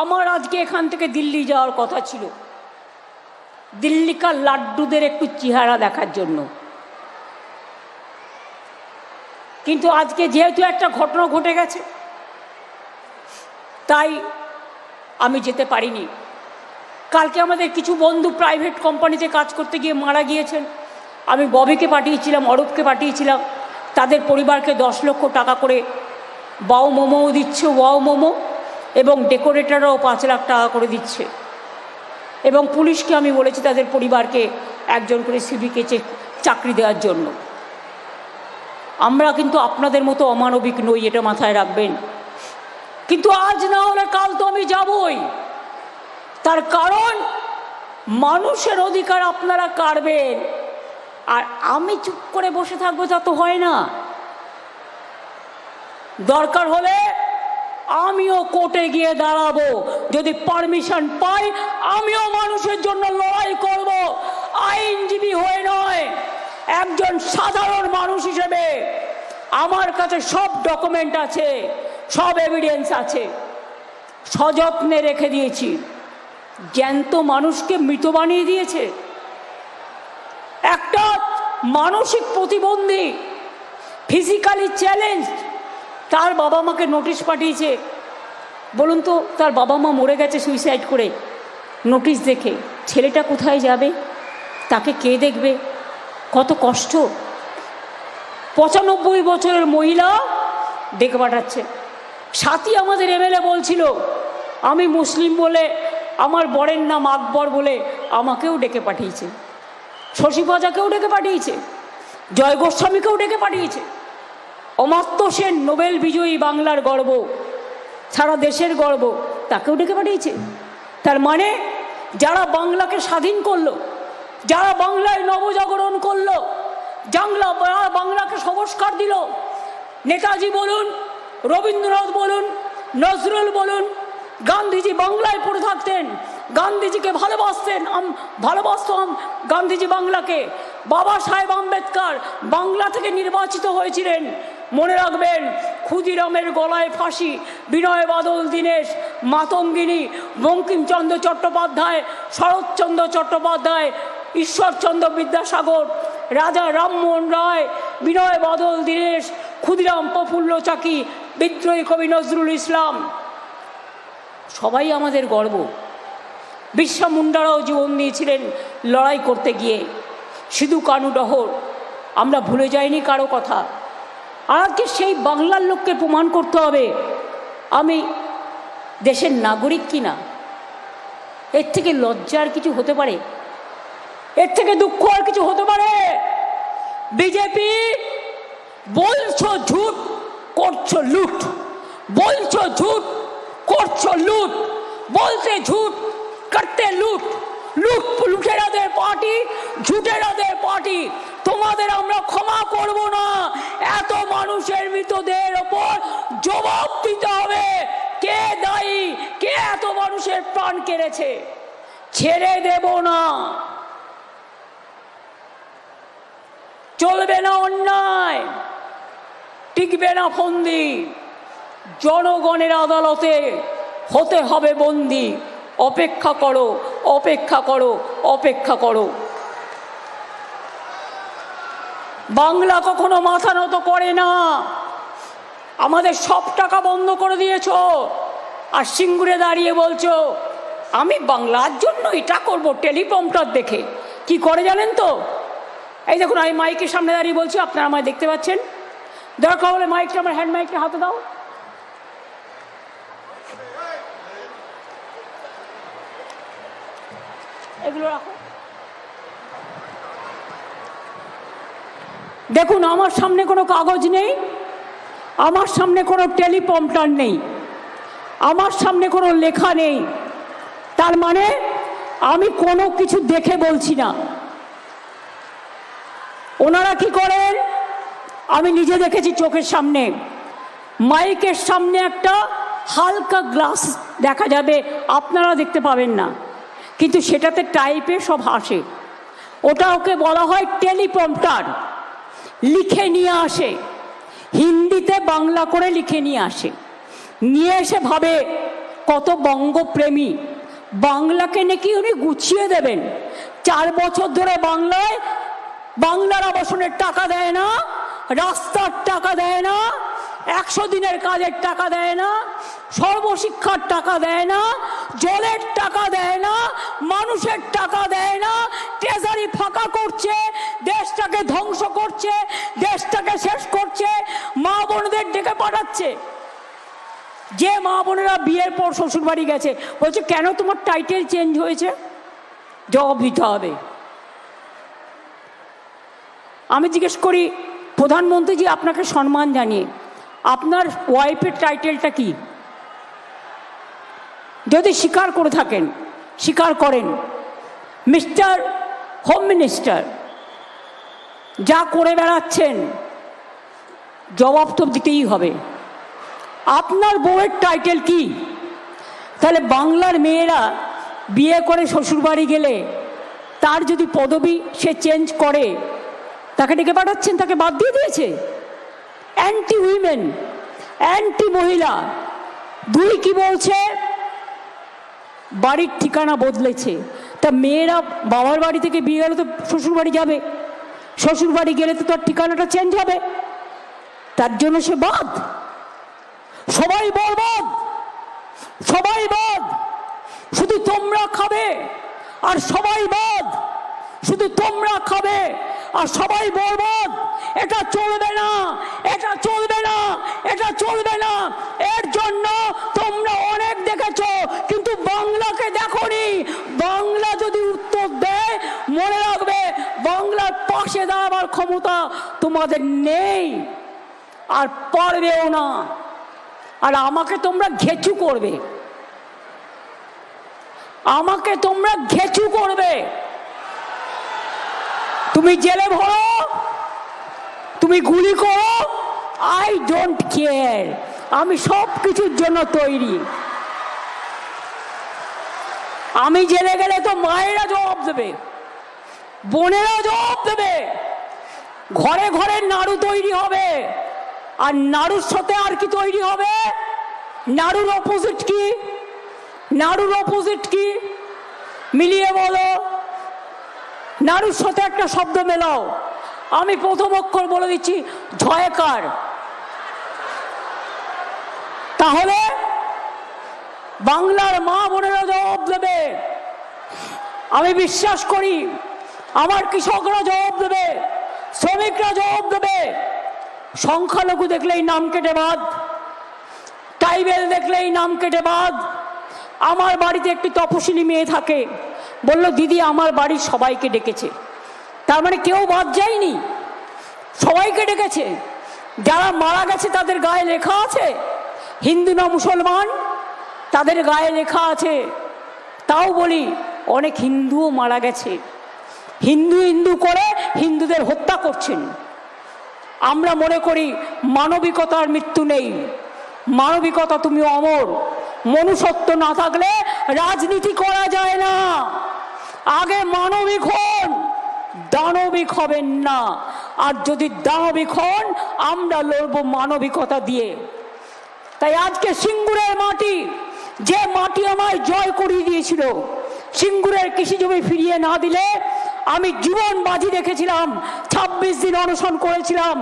আমার আজকে এখান থেকে দিল্লি যাওয়ার কথা ছিল, দিল্লিকার লাড্ডুদের একটু চেহারা দেখার জন্য। কিন্তু আজকে যেহেতু একটা ঘটনা ঘটে গেছে, তাই আমি যেতে পারিনি। কালকে আমাদের কিছু বন্ধু প্রাইভেট কোম্পানিতে কাজ করতে গিয়ে মারা গিয়েছেন। আমি ববিকে পাঠিয়েছিলাম, অরূপকে পাঠিয়েছিলাম, তাদের পরিবারকে 10 লক্ষ টাকা করে বাউ মোমোও দিচ্ছে, ওয়াও মোমো, এবং ডেকোরেটররাও 5 লাখ টাকা করে দিচ্ছে। এবং পুলিশকে আমি বলেছি তাদের পরিবারকে একজন করে সিভিকে চাকরি দেওয়ার জন্য। আমরা কিন্তু আপনাদের মতো অমানবিক নই, এটা মাথায় রাখবেন। কিন্তু আজ না হলে কাল তো আমি যাবই। তার কারণ মানুষের অধিকার আপনারা কাড়বেন, আর আমি চুপ করে বসে থাকবো তা তো হয় না। দরকার হলে আমিও কোর্টে গিয়ে দাঁড়াবো, যদি পারমিশন পাই আমিও মানুষের জন্য লড়াই করব, আইনজীবী হয়ে নয়, একজন সাধারণ মানুষ হিসেবে। আমার কাছে সব ডকুমেন্ট আছে, সব এভিডেন্স আছে, সযত্নে রেখে দিয়েছি। জ্যান্ত মানুষকে মৃত বানিয়ে দিয়েছে একটা মানসিক প্রতিবন্ধী, ফিজিক্যালি চ্যালেঞ্জ, তার বাবা মাকে নোটিশ পাঠিয়েছে। বলুন তো, তার বাবা মা মরে গেছে সুইসাইড করে, নোটিশ দেখে ছেলেটা কোথায় যাবে, তাকে কে দেখবে, কত কষ্ট। 95 বছরের মহিলা ডেকে পাঠাচ্ছে। সাথী আমাদের এমএলএ বলছিল, আমি মুসলিম বলে, আমার বরের নাম আকবর বলে আমাকেও ডেকে পাঠিয়েছে, শশী পাজাকেও ডেকে পাঠিয়েছে, জয় গোস্বামীকেও ডেকে পাঠিয়েছে। অমাত্য সেন নোবেল বিজয়ী, বাংলার গর্ব, সারা দেশের গর্ব, তাকেও ডেকে পাঠিয়েছে। তার মানে যারা বাংলাকে স্বাধীন করলো, যারা বাংলায় নবজাগরণ করলো, বাংলাকে সংস্কার দিল, নেতাজি বলুন, রবীন্দ্রনাথ বলুন, নজরুল বলুন, গান্ধীজি বাংলায় পড়ে থাকতেন, গান্ধীজিকে ভালোবাসতাম গান্ধীজি বাংলাকে। বাবা সাহেব আম্বেদকর বাংলা থেকে নির্বাচিত হয়েছিলেন। মনে রাখবেন, ক্ষুদিরামের গলায় ফাঁসি, বিনয় বাদল দীনেশ, মাতঙ্গিনী, বঙ্কিমচন্দ্র চট্টোপাধ্যায়, শরৎচন্দ্র চট্টোপাধ্যায়, ঈশ্বরচন্দ্র বিদ্যাসাগর, রাজা রামমোহন রায়, বিনয় বাদল দীনেশ, ক্ষুদিরাম প্রফুল্ল চাকি, বিদ্রোহী কবি নজরুল ইসলাম, সবাই আমাদের গর্ব। বিরসা মুন্ডারাও জীবন দিয়েছিলেন লড়াই করতে গিয়ে। সিধু কানু ডহর, আমরা ভুলে যাইনি কারো কথা। আর আজকে সেই বাংলার লোককে প্রমাণ করতে হবে আমি দেশের নাগরিক কিনা। এর থেকে লজ্জার কিছু হতে পারে? এর থেকে দুঃখ আর কিছু হতে পারে? বিজেপি বলছো ঝুট, করছো লুট, বলছো ঝুট, করছো লুট, বলতে ঝুট, করতে লুট, লুটেরাদের পার্টি, ঝুটেরাদের পার্টি। তোমাদের আমরা ক্ষমা করব না। এত মানুষের মৃতদেহের ওপর জবাব দিতে হবে, কে দায়ী, কে এত মানুষের প্রাণ কেড়েছে। ছেড়ে দেব না, চলবে না অন্যায়, টিকবে না ফন্দি। জনগণের আদালতে হতে হবে বন্দী। অপেক্ষা করো, অপেক্ষা করো, অপেক্ষা করো। বাংলা কখনো মাথা নত করে না। আমাদের সব টাকা বন্ধ করে দিয়েছো, আর সিঙ্গুরে দাঁড়িয়ে বলছো আমি বাংলার জন্য এটা করব, টেলিপ্রম্পটার দেখে। কি করে জানেন তো? এই দেখুন, আমি মাইকের সামনে দাঁড়িয়ে বলছি, আপনারা আমায় দেখতে পাচ্ছেন। দরকার হলে মাইকটা, আমার হ্যান্ড মাইকটা হাতে দাও। এগুলো রাখো। দেখুন, আমার সামনে কোনো কাগজ নেই, আমার সামনে কোনো টেলিপ্রম্পটার নেই, আমার সামনে কোনো লেখা নেই। তার মানে আমি কোনো কিছু দেখে বলছি না। ওনারা কি করেন আমি নিজে দেখেছি চোখের সামনে। মাইকের সামনে একটা হালকা গ্লাস দেখা যাবে, আপনারা দেখতে পাবেন না, কিন্তু সেটাতে টাইপে সব আসে। ওকে বলা হয় টেলিপ্রম্পটার। লিখে নিয়ে আসে, হিন্দিতে বাংলা করে লিখে নিয়ে আসে, নিয়ে এসে ভাবে কত বঙ্গপ্রেমী, বাংলাকে নাকি উনি গুছিয়ে দেবেন। 4 বছর ধরে বাংলার আবাসনের টাকা দেয় না, রাস্তার টাকা দেয় না, 100 দিনের কাজের টাকা দেয় না, সর্বশিক্ষার টাকা দেয় না, জলের টাকা দেয় না, মানুষের টাকা দেয় না, ট্রেজারি ফাঁকা করছে, দেশটাকে ধ্বংস করছে, দেশটাকে শেষ করছে, মা বোনদের ডেকে পাঠাচ্ছে। যে মা বোনেরা বিয়ের পর শ্বশুর বাড়ি গেছে, বলছে কেন তোমার টাইটেল চেঞ্জ হয়েছে, জবাব দিতে হবে। আমি জিজ্ঞেস করি, প্রধানমন্ত্রীজি আপনাকে সম্মান জানিয়ে আপনার ওয়াইফের টাইটেলটা কি? যদি স্বীকার করে থাকেন, স্বীকার করেন, মিস্টার হোম মিনিস্টার যা করে বেড়াচ্ছেন জবাব তো দিতেই হবে। আপনার বউয়ের টাইটেল কি? তাহলে বাংলার মেয়েরা বিয়ে করে শ্বশুরবাড়ি গেলে তার যদি পদবি সে চেঞ্জ করে, তাকে ডেকে পাঠাচ্ছেন, তাকে বাদ দিয়ে দিয়েছে। অ্যান্টি উইমেন, অ্যান্টি মহিলা। 2 কি বলছে? বাড়ির ঠিকানা বদলেছে। তা মেয়েরা বাবার বাড়ি থেকে বিয়ে গেলে তো শ্বশুর বাড়ি যাবে, শ্বশুর বাড়ি গেলে তো তার ঠিকানাটা চেঞ্জ হবে, তার জন্য সে বাদ। সবাই বরবাদ, সবাই বাদ, শুধু তোমরা খাবে আর সবাই বাদ, শুধু তোমরা খাবে আর সবাই বরবাদ। এটা চলবে না, এটা চলবে না, এটা চলবে না। এর জন্য তোমরা অনেক দেখেছো, কিন্তু বাংলাকে দেখোনি। বাংলা যদি উত্তর দেয়, মনে রাখবে বাংলার পাশে দাঁড়াবার ক্ষমতা তোমাদের নেই আর পারবেও না। আর আমাকে তোমরা ঘেঁচু করবে, আমাকে তোমরা ঘেঁচু করবে। তুমি জেলে ভরো, তুমি গুলি করো, আই ডোন্ট কেয়ার, আমি সব কিছুর জন্য তৈরি। আমি জেলে গেলে তো মায়েরা জবাব দেবে, বোনেরা জবাব দেবে, ঘরে ঘরে নাড়ু তৈরি হবে। আর নাড়ুর সাথে আর কি তৈরি হবে? নাড়ুর অপোজিট কি? নাড়ুর অপোজিট কি? মিলিয়ে বলো। নাড়ুর সাথে একটা শব্দ মেলাও। আমি প্রথম অক্ষর বলে দিচ্ছি, ঝয়কার। তাহলে বাংলার মা বোনেরা জবাব দেবে। আমি বিশ্বাস করি আমার কৃষকরা জবাব দেবে, শ্রমিকরা জবাব দেবে। সংখ্যালঘু দেখলেই নাম কেটে বাদ, ট্রাইবেল দেখলেই নাম কেটে বাদ। আমার বাড়িতে একটি তপশিলি মেয়ে থাকে, বলল দিদি আমার বাড়ির সবাইকে ডেকেছে। তার মানে কেউ বাদ যায়নি, সবাইকে ডেকেছে। যারা মারা গেছে তাদের গায়ে লেখা আছে, হিন্দু না মুসলমান তাদের গায়ে লেখা আছে। তাও বলি অনেক হিন্দুও মারা গেছে, হিন্দু হিন্দু করে হিন্দুদের হত্যা করছেন। আমরা মনে করি মানবিকতার মৃত্যু নেই, মানবিকতা তুমি অমর। মনুষ্যত্ব না থাকলে রাজনীতি করা যায় না। আগে মানবিক হন, দানবিক হবেন না। আর যদি দানবিক হন, আমরা লড়ব মানবিকতা দিয়ে। তাই আজকে সিঙ্গুরের মাটি, যে মাটি আমায় জয় করিয়ে দিয়েছিল, সিঙ্গুরের কৃষি জমি ফিরিয়ে না দিলে আমি জীবন বাজি রেখেছিলাম, 26 দিন অনশন করেছিলাম।